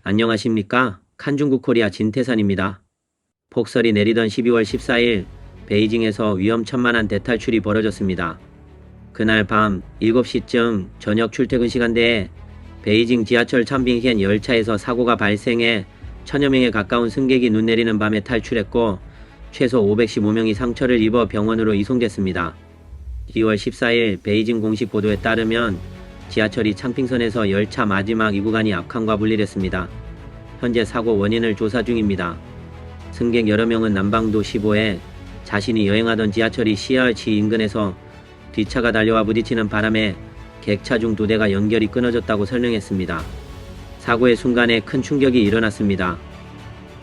안녕하십니까? 칸중국 코리아 진태산입니다. 폭설이 내리던 12월 14일 베이징에서 위험천만한 대탈출이 벌어졌습니다. 그날 밤 7시쯤 저녁 출퇴근 시간대에 베이징 지하철 참빙현 열차에서 사고가 발생해 천여 명에 가까운 승객이 눈 내리는 밤에 탈출했고 최소 515명이 상처를 입어 병원으로 이송됐습니다. 2월 14일 베이징 공식 보도에 따르면 지하철이 창핑선에서 열차 마지막 2구간이 악항과 분리됐습니다. 현재 사고 원인을 조사 중입니다. 승객 여러 명은 남방도 15에 자신이 여행하던 지하철이 CRT 인근에서 뒷차가 달려와 부딪히는 바람에 객차 중 2대가 연결이 끊어졌다고 설명했습니다. 사고의 순간에 큰 충격이 일어났습니다.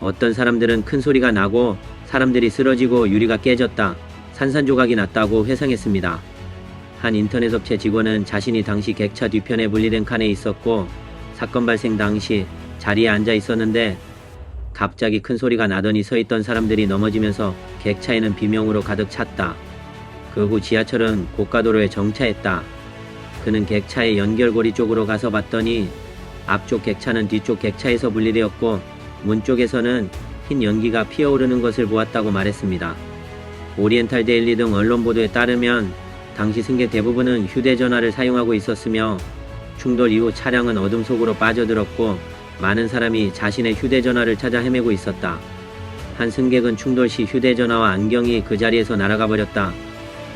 어떤 사람들은 큰 소리가 나고 사람들이 쓰러지고 유리가 깨졌다, 산산조각이 났다고 회상했습니다. 한 인터넷 업체 직원은 자신이 당시 객차 뒤편에 분리된 칸에 있었고 사건 발생 당시 자리에 앉아 있었는데 갑자기 큰 소리가 나더니 서 있던 사람들이 넘어지면서 객차에는 비명으로 가득 찼다. 그 후 지하철은 고가도로에 정차했다. 그는 객차의 연결고리 쪽으로 가서 봤더니 앞쪽 객차는 뒤쪽 객차에서 분리되었고 문 쪽에서는 흰 연기가 피어오르는 것을 보았다고 말했습니다. 오리엔탈 데일리 등 언론 보도에 따르면 당시 승객 대부분은 휴대전화를 사용하고 있었으며 충돌 이후 차량은 어둠 속으로 빠져들었고 많은 사람이 자신의 휴대전화를 찾아 헤매고 있었다. 한 승객은 충돌 시 휴대전화와 안경이 그 자리에서 날아가 버렸다.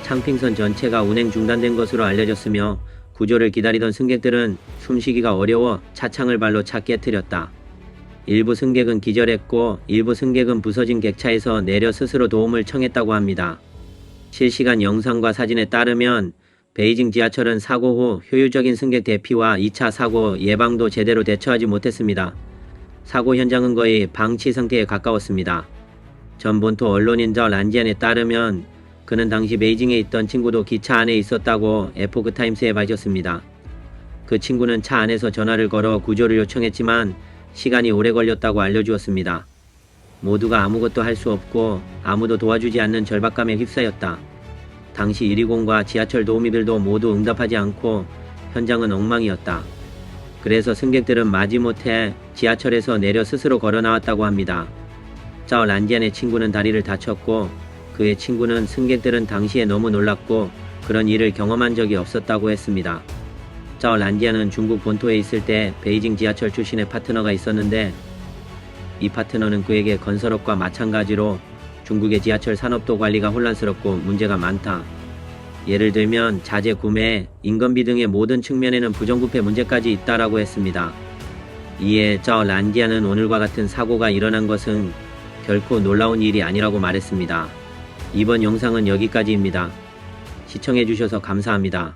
창핑선 전체가 운행 중단된 것으로 알려졌으며 구조를 기다리던 승객들은 숨쉬기가 어려워 차창을 발로 차 깨트렸다. 일부 승객은 기절했고 일부 승객은 부서진 객차에서 내려 스스로 도움을 청했다고 합니다. 실시간 영상과 사진에 따르면 베이징 지하철은 사고 후 효율적인 승객 대피와 2차 사고 예방도 제대로 대처하지 못했습니다. 사고 현장은 거의 방치 상태에 가까웠습니다. 전 본토 언론인 저 란지안에 따르면 그는 당시 베이징에 있던 친구도 기차 안에 있었다고 에포크타임스에 밝혔습니다. 그 친구는 차 안에서 전화를 걸어 구조를 요청했지만 시간이 오래 걸렸다고 알려주었습니다. 모두가 아무것도 할 수 없고 아무도 도와주지 않는 절박감에 휩싸였다. 당시 120과 지하철 도우미들도 모두 응답하지 않고 현장은 엉망이었다. 그래서 승객들은 마지못해 지하철에서 내려 스스로 걸어 나왔다고 합니다. 짜오 란지안의 친구는 다리를 다쳤고 그의 친구는 승객들은 당시에 너무 놀랐고 그런 일을 경험한 적이 없었다고 했습니다. 짜오 란지안은 중국 본토에 있을 때 베이징 지하철 출신의 파트너가 있었는데 이 파트너는 그에게 건설업과 마찬가지로 중국의 지하철 산업도 관리가 혼란스럽고 문제가 많다. 예를 들면 자재 구매, 인건비 등의 모든 측면에는 부정부패 문제까지 있다라고 했습니다. 이에 짜오 란지안은 오늘과 같은 사고가 일어난 것은 결코 놀라운 일이 아니라고 말했습니다. 이번 영상은 여기까지입니다. 시청해주셔서 감사합니다.